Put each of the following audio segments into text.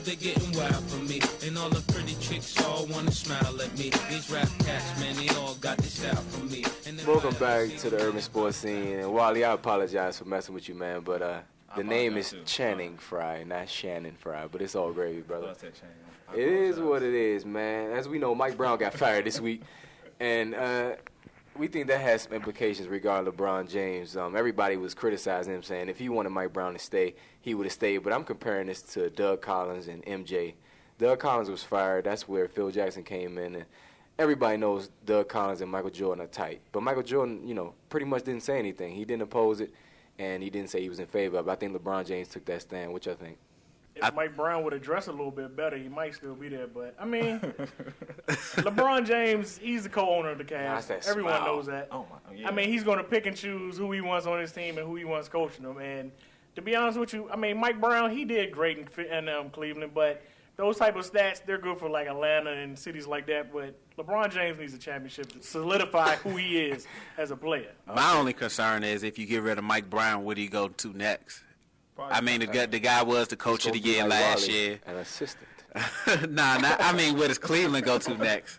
they're getting wild for me. And all the pretty chicks all wanna smile at me. These rap cats, man, they all got this style for me. Welcome back to the Urban Sports Scene. And Wally, I apologize for messing with you, man, but the name is Channing Frye, not Shannon Frye, but it's all gravy, brother. It is what it is, man. As we know, Mike Brown got fired this week, and we think that has some implications regarding LeBron James. Everybody was criticizing him, saying if he wanted Mike Brown to stay, he would have stayed. But I'm comparing this to Doug Collins and MJ. Doug Collins was fired. That's where Phil Jackson came in. And everybody knows Doug Collins and Michael Jordan are tight. But Michael Jordan, pretty much didn't say anything. He didn't oppose it, and he didn't say he was in favor of it. I think LeBron James took that stand. What y'all think? If Mike Brown would address a little bit better, he might still be there. But, I mean, LeBron James, he's the co-owner of the Cavs. Everyone knows that. Oh my, yeah. I mean, he's going to pick and choose who he wants on his team and who he wants coaching them. And to be honest with you, I mean, Mike Brown, he did great in Cleveland. But those type of stats, they're good for, like, Atlanta and cities like that. But LeBron James needs a championship to solidify who he is as a player. My only concern is if you get rid of Mike Brown, where do you go to next? I mean, the guy was the coach of the year last year. An assistant. I mean, where does Cleveland go to next?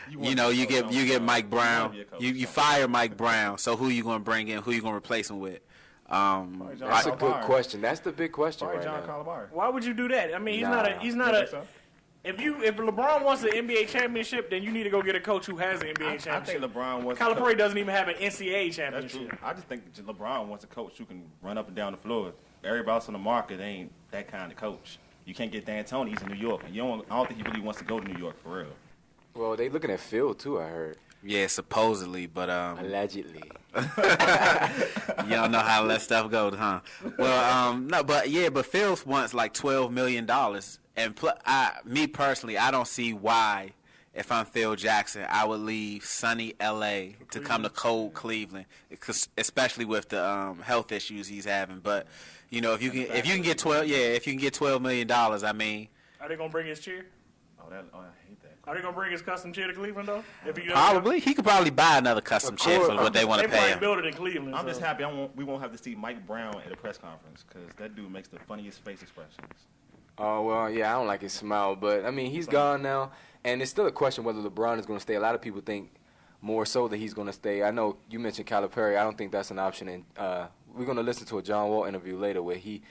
You get Mike Brown. You fire Mike Brown. So who you going to bring in? Who you going to replace him with? That's a good question. That's the big question right John now. Calipari. Why would you do that? I mean, he's not a. If LeBron wants an NBA championship, then you need to go get a coach who has an NBA championship. I think LeBron wants. Calipari doesn't even have an NCAA championship. That's true. I just think LeBron wants a coach who can run up and down the floor. Everybody else on the market ain't that kind of coach. You can't get D'Antoni. He's in New York, and I don't think he really wants to go to New York for real. Well, they looking at Phil too, I heard. Yeah, supposedly, but allegedly. You don't know how that stuff goes, huh? Well, no, but Phil wants like $12 million, and me personally, I don't see why. If I'm Phil Jackson, I would leave sunny L.A. to come to cold Cleveland, especially with the health issues he's having. But if you can get $12 million, I mean, are they gonna bring his chair? I hate that. Are they gonna bring his custom chair to Cleveland though? Probably, he could probably buy another custom chair for what they want to pay him. They probably build it in Cleveland. I'm just happy we won't have to see Mike Brown at a press conference because that dude makes the funniest face expressions. Oh, well, yeah, I don't like his smile, but, I mean, he's gone now, and it's still a question whether LeBron is going to stay. A lot of people think more so that he's going to stay. I know you mentioned Calipari. I don't think that's an option, and we're going to listen to a John Wall interview later where he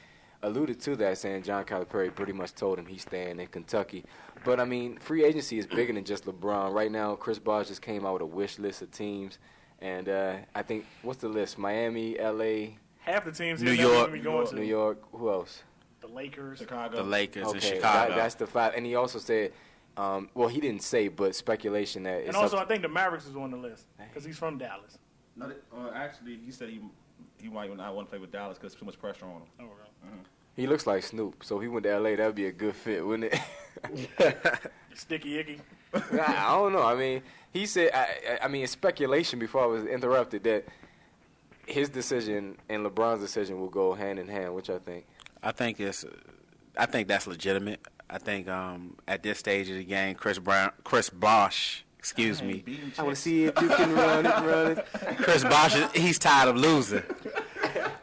alluded to that, saying John Calipari pretty much told him he's staying in Kentucky. But, I mean, free agency is bigger than just LeBron. Right now, Chris Bosh just came out with a wish list of teams, and I think, what's the list? Miami, L.A. Half the teams New York, New York. Who else? The Lakers. Chicago. The Lakers okay, and Chicago. That's the five. And he also said, well, he didn't say, but speculation that. And also, I think the Mavericks is on the list because he's from Dallas. No, actually, he said he might not want to play with Dallas because too much pressure on him. Oh, really? Mm-hmm. He looks like Snoop, so if he went to L.A., that would be a good fit, wouldn't it? Sticky Icky. I don't know. I mean, he said, I mean, it's speculation before I was interrupted that his decision and LeBron's decision will go hand in hand, which I think. I think that's legitimate. I think at this stage of the game, Chris Bosh, excuse me. I want to see if you can run it. Chris Bosh, he's tired of losing.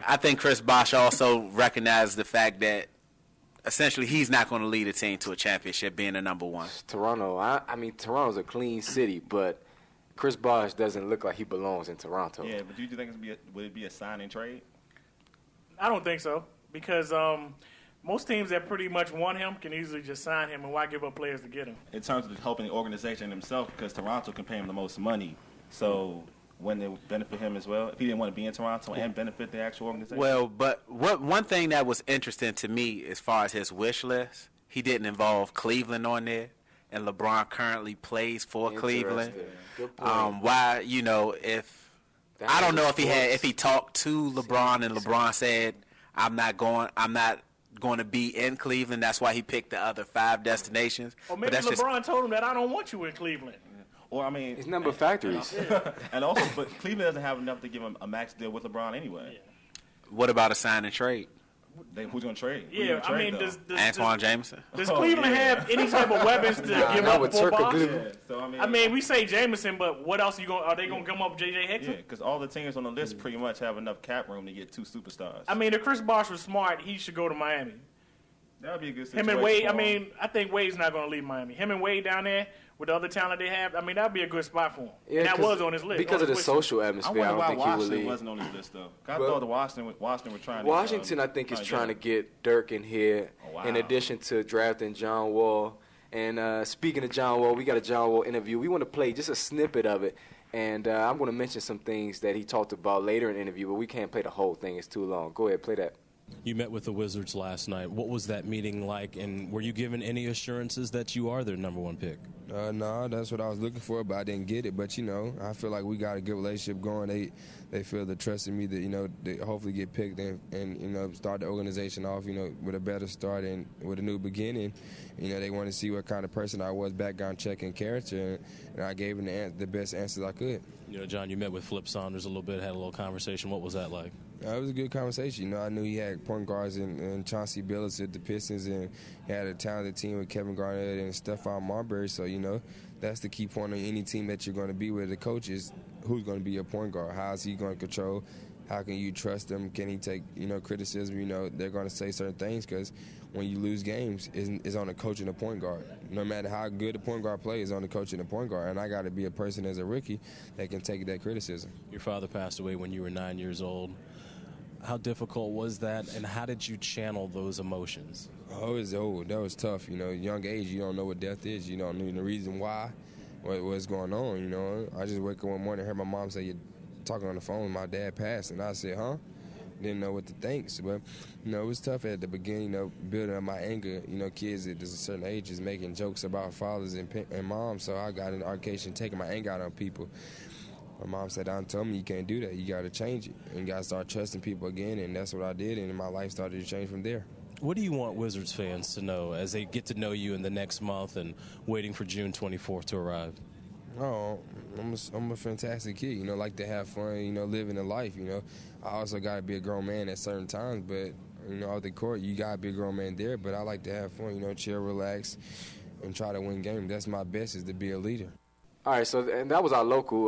I think Chris Bosh also recognizes the fact that essentially he's not going to lead a team to a championship being the number one. Toronto, I mean, Toronto's a clean city, but Chris Bosh doesn't look like he belongs in Toronto. Yeah, but do you think would it be a sign and trade? I don't think so. Because most teams that pretty much want him can easily just sign him, and why give up players to get him? In terms of helping the organization himself, because Toronto can pay him the most money, so wouldn't it benefit him as well if he didn't want to be in Toronto and benefit the actual organization? Well, but one thing that was interesting to me as far as his wish list, he didn't involve Cleveland on there, and LeBron currently plays for Cleveland. Why, if I don't know if he talked to LeBron and LeBron said, I'm not going to be in Cleveland. That's why he picked the other 5 destinations. Or maybe LeBron told him that I don't want you in Cleveland. Or, I mean, it's number of factories. And also, but Cleveland doesn't have enough to give him a max deal with LeBron anyway. Yeah. What about a sign and trade? Who's going to trade? Yeah, I mean, does Antoine Jameson? Does Cleveland have any type of weapons to give up for Bosh? Yeah, so, I mean, we say Jameson, but what else are they going to come up with J.J. Hickson? Yeah, because all the teams on the list pretty much have enough cap room to get 2 superstars. I mean, if Chris Bosh was smart, he should go to Miami. That would be a good situation. Him and Wade, for I him. mean, I think Wade's not going to leave Miami. Him and Wade down there with the other talent they have, I mean, that would be a good spot for him. Yeah, and that was on his list. because of the social I atmosphere. wonder I why don't think he would Washington leave. wasn't on his list, though. I Well, thought the Washington were trying to... Washington, I think, is trying to get Dirk in here, Oh, wow. in addition to drafting John Wall. And speaking of John Wall, we got a John Wall interview. We want to play just a snippet of it. And I'm going to mention some things that he talked about later in the interview, but we can't play the whole thing. It's too long. Go ahead, play that. You met with the Wizards last night. What was that meeting like, and were you given any assurances that you are their number one pick? No, that's what I was looking for, but I didn't get it. But, I feel like we got a good relationship going. They feel the trust in me that, they hopefully get picked and start the organization off, with a better start and with a new beginning. They want to see what kind of person I was, background check and character, and I gave them the best answers I could. John, you met with Flip Saunders a little bit, had a little conversation. What was that like? It was a good conversation. I knew he had point guards and Chauncey Billups at the Pistons, and he had a talented team with Kevin Garnett and Stephon Marbury. So, that's the key point on any team that you're going to be with. The coach is who's going to be your point guard. How is he going to control? How can you trust him? Can he take, criticism? They're going to say certain things because when you lose games, it's on the coach and the point guard. No matter how good the point guard plays, it's on the coach and the point guard. And I got to be a person as a rookie that can take that criticism. Your father passed away when you were 9 years old. How difficult was that, and how did you channel those emotions? That was tough. Young age, you don't know what death is. You don't know the reason why, what's going on. I just wake up one morning and heard my mom say, "You're talking on the phone. My dad passed," and I said, "Huh?" Didn't know what to think. But it was tough at the beginning. Building up my anger. Kids at a certain age is making jokes about fathers and moms. So I got in the altercation, taking my anger out on people. My mom said, "Don't tell me you can't do that. You got to change it. And you got to start trusting people again." And that's what I did, and my life started to change from there. What do you want Wizards fans to know as they get to know you in the next month and waiting for June 24th to arrive? Oh, I'm a fantastic kid, like to have fun, living a life, I also got to be a grown man at certain times, but, off the court, you got to be a grown man there, but I like to have fun, chill, relax, and try to win games. That's my best, is to be a leader. All right, so and that was our local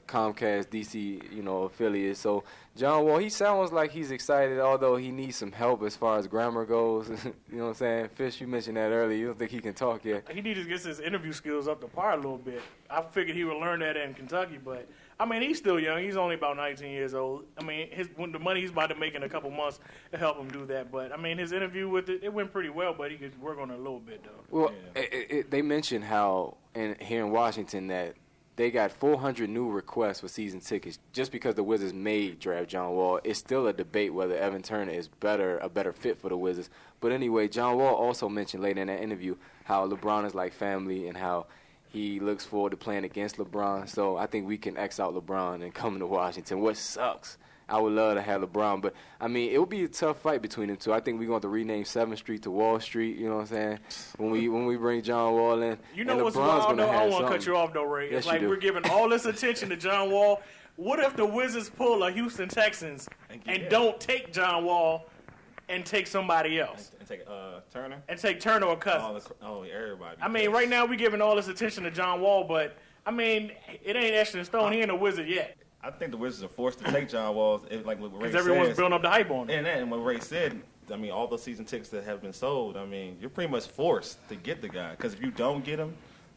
Comcast DC, affiliate. So John Wall, he sounds like he's excited, although he needs some help as far as grammar goes. You know what I'm saying? Fish, you mentioned that earlier. You don't think he can talk yet? He needs to get his interview skills up to par a little bit. I figured he would learn that in Kentucky, but I mean, he's still young. He's only about 19 years old. I mean, when the money he's about to make in a couple months to help him do that. But I mean, his interview with it went pretty well, but he could work on it a little bit though. Well, they mentioned how here in Washington that they got 400 new requests for season tickets just because the Wizards made draft John Wall. It's still a debate whether Evan Turner is a better fit for the Wizards. But anyway, John Wall also mentioned later in that interview how LeBron is like family and how he looks forward to playing against LeBron. So I think we can X out LeBron and come to Washington, which sucks. I would love to have LeBron, but, I mean, it would be a tough fight between them two. I think we're going to rename 7th Street to Wall Street, you know what I'm saying, when we bring John Wall in. You know what's wild, though? I don't want to cut you off, though, Ray. Yes, it's like we're giving all this attention to John Wall. What if the Wizards pull a Houston Texans and don't take John Wall and take somebody else? And take Turner? And take Turner or Cousins. Everybody. I mean, right now we're giving all this attention to John Wall, but, I mean, it ain't etched in stone. He ain't a Wizard yet. I think the Wizards are forced to take John Wall, like what Ray said. Because everyone's building up the hype on him. And what Ray said, I mean, all those season tickets that have been sold, I mean, you're pretty much forced to get the guy. Because if you don't get him,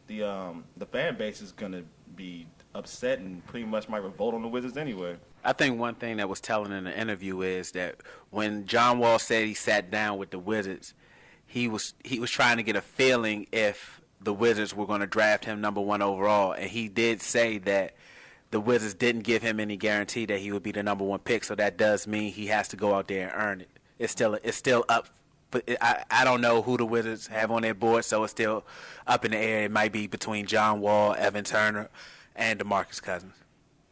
the fan base is going to be upset and pretty much might revolt on the Wizards anyway. I think one thing that was telling in the interview is that when John Wall said he sat down with the Wizards, he was trying to get a feeling if the Wizards were going to draft him number 1 overall. And he did say that the Wizards didn't give him any guarantee that he would be the number 1 pick, so that does mean he has to go out there and earn it. It's still up. But I don't know who the Wizards have on their board, so it's still up in the air. It might be between John Wall, Evan Turner, and DeMarcus Cousins.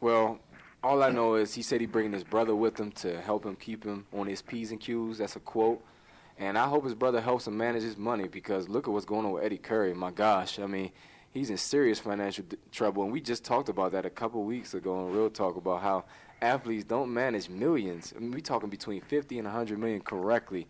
Well, all I know is he said he's bringing his brother with him to help him keep him on his P's and Q's. That's a quote. And I hope his brother helps him manage his money because look at what's going on with Eddie Curry. My gosh, I mean, he's in serious financial trouble, and we just talked about that a couple weeks ago on Real Talk about how athletes don't manage millions. I mean, we're talking between 50 and 100 million correctly.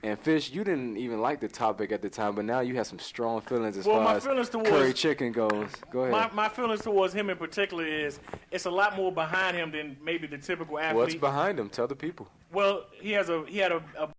And Fish, you didn't even like the topic at the time, but now you have some strong feelings as far as Curry Chicken goes. Go ahead. My feelings towards him in particular is it's a lot more behind him than maybe the typical athlete. What's behind him? Tell the people. Well, he had a